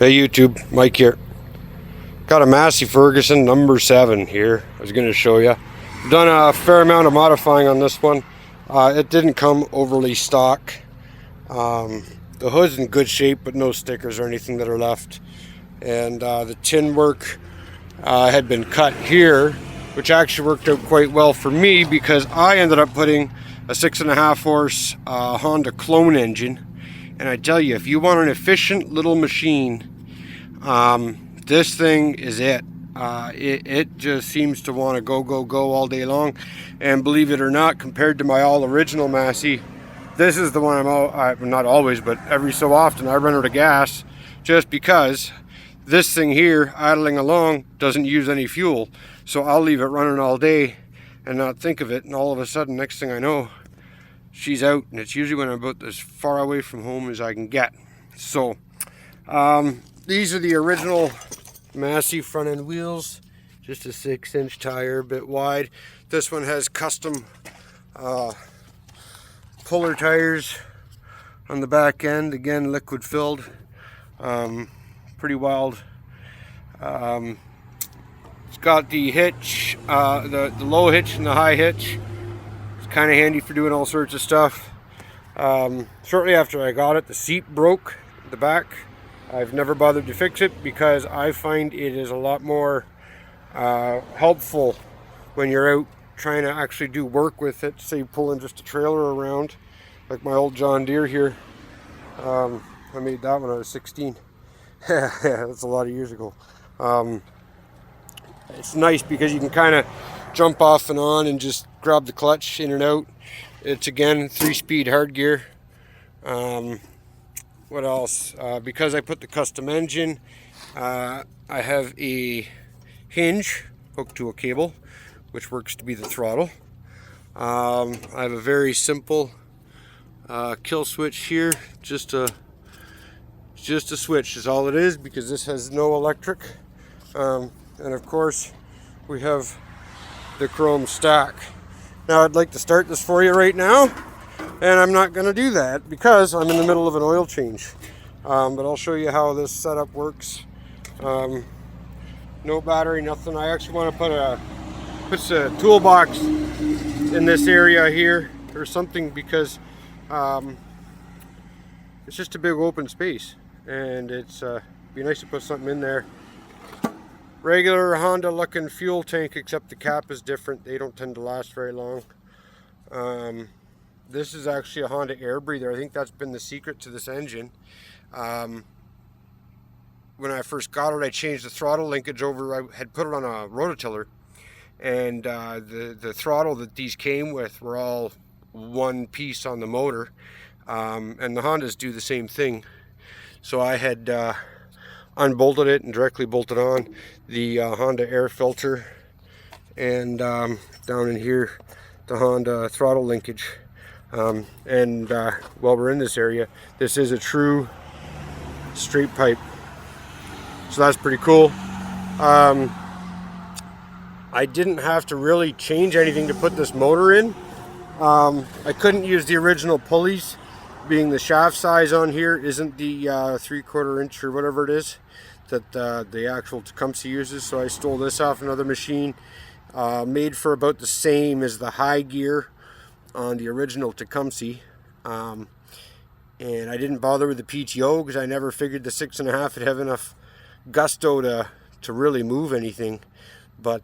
Hey YouTube, Mike here. Got a Massey Ferguson number 7 here. I was going to show you. Done a fair amount of modifying on this one. It didn't come overly stock. The hood's in good shape, but no stickers or anything that are left. And the tin work had been cut here, which actually worked out quite well for me because I ended up putting a 6.5 horse Honda clone engine. And I tell you, if you want an efficient little machine, this thing is it. It just seems to want to go all day long. And believe it or not, compared to my all original Massey, this is the one I'm not always, but every so often I run out of gas, just because this thing here idling along doesn't use any fuel. So I'll leave it running all day and not think of it, and all of a sudden, next thing I know, she's out. And it's usually when I'm about as far away from home as I can get. So these are the original Massey front end wheels, just a 6-inch tire, a bit wide. This one has custom puller tires on the back end, again liquid filled. Pretty wild. It's got the hitch, the low hitch and the high hitch. It's kind of handy for doing all sorts of stuff. Shortly after I got it, the seat broke at the back. I've never bothered to fix it because I find it is a lot more helpful when you're out trying to actually do work with it, say pulling just a trailer around, like my old John Deere here. I made that when I was 16. Yeah, that's a lot of years ago. It's nice because you can kind of jump off and on and just grab the clutch in and out. It's again 3-speed hard gear. What else? Because I put the custom engine, I have a hinge hooked to a cable, which works to be the throttle. I have a very simple kill switch here, just a switch is all it is, because this has no electric. And of course we have the chrome stack. Now I'd like to start this for you right now, and I'm not going to do that because I'm in the middle of an oil change. But I'll show you how this setup works. No battery, nothing. I actually want to put a toolbox in this area here or something, because it's just a big open space, and it's be nice to put something in there. Regular Honda looking fuel tank, except the cap is different. They don't tend to last very long. This is actually a Honda air breather. I think that's been the secret to this engine. When I first got it, I changed the throttle linkage over. I had put it on a rototiller, and the throttle that these came with were all one piece on the motor, and the Hondas do the same thing. So I had unbolted it and directly bolted on the Honda air filter, and down in here the Honda throttle linkage. While we're in this area, this is a true straight pipe, so that's pretty cool. I didn't have to really change anything to put this motor in. I couldn't use the original pulleys, being the shaft size on here isn't the 3/4 inch or whatever it is that the actual Tecumseh uses. So I stole this off another machine, made for about the same as the high gear on the original Tecumseh. And I didn't bother with the PTO because I never figured the 6.5 would have enough gusto to really move anything. But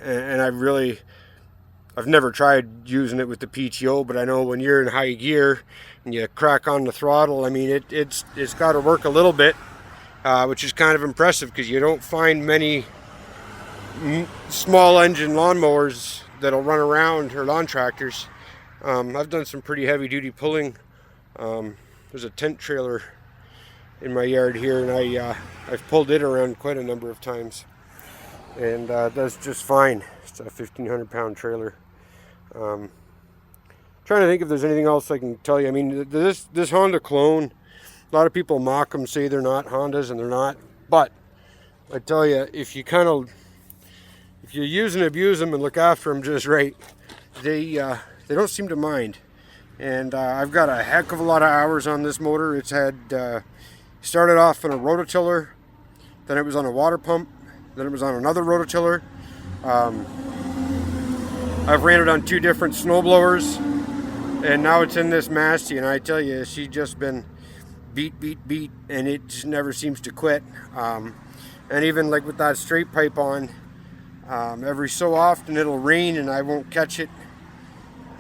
and I've never tried using it with the PTO, but I know when you're in high gear and you crack on the throttle, I mean it's got to work a little bit, which is kind of impressive because you don't find many small engine lawnmowers that'll run around, or lawn tractors. I've done some pretty heavy duty pulling. There's a tent trailer in my yard here, and I've pulled it around quite a number of times, and that's just fine. It's a 1,500 pound trailer. Trying to think if there's anything else I can tell you. I mean, this Honda clone, a lot of people mock them, say they're not Hondas, and they're not. But I tell you, if you use and abuse them and look after them just right, they don't seem to mind. And I've got a heck of a lot of hours on this motor. It's had Started off on a rototiller, then it was on a water pump, then it was on another rototiller. I've ran it on 2 different snow blowers, and now it's in this Massey, and I tell you, she's just been beat, and it just never seems to quit. And even like with that straight pipe on, every so often it'll rain and I won't catch it,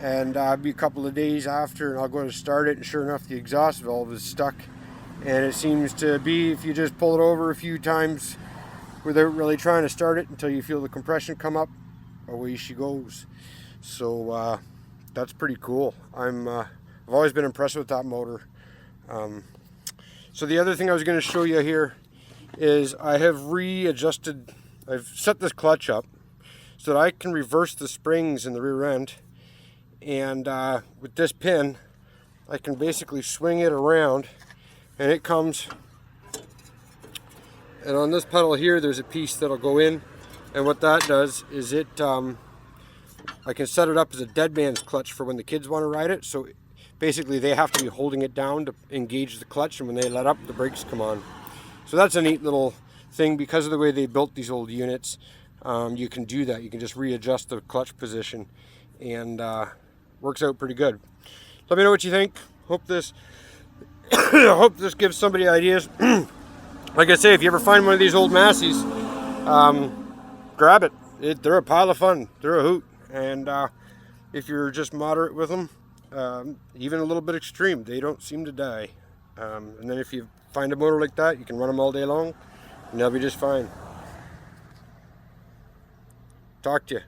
and I'll be a couple of days after and I'll go to start it, and sure enough the exhaust valve is stuck. And it seems to be, if you just pull it over a few times without really trying to start it until you feel the compression come up, away she goes. So that's pretty cool. I've always been impressed with that motor. So the other thing I was going to show you here is I have readjusted, I've set this clutch up so that I can reverse the springs in the rear end, and with this pin I can basically swing it around and it comes, and on this pedal here there's a piece that'll go in, and what that does is it I can set it up as a dead man's clutch for when the kids want to ride it. So basically they have to be holding it down to engage the clutch, and when they let up the brakes come on. So that's a neat little thing. Because of the way they built these old units, you can do that. You can just readjust the clutch position, and works out pretty good. Let me know what you think. Hope this hope this gives somebody ideas. Like I say, if you ever find one of these old Masseys, grab it. They're a pile of fun. They're a hoot. And if you're just moderate with them, even a little bit extreme, they don't seem to die. And then if you find a motor like that, you can run them all day long and they'll be just fine. Talk to you.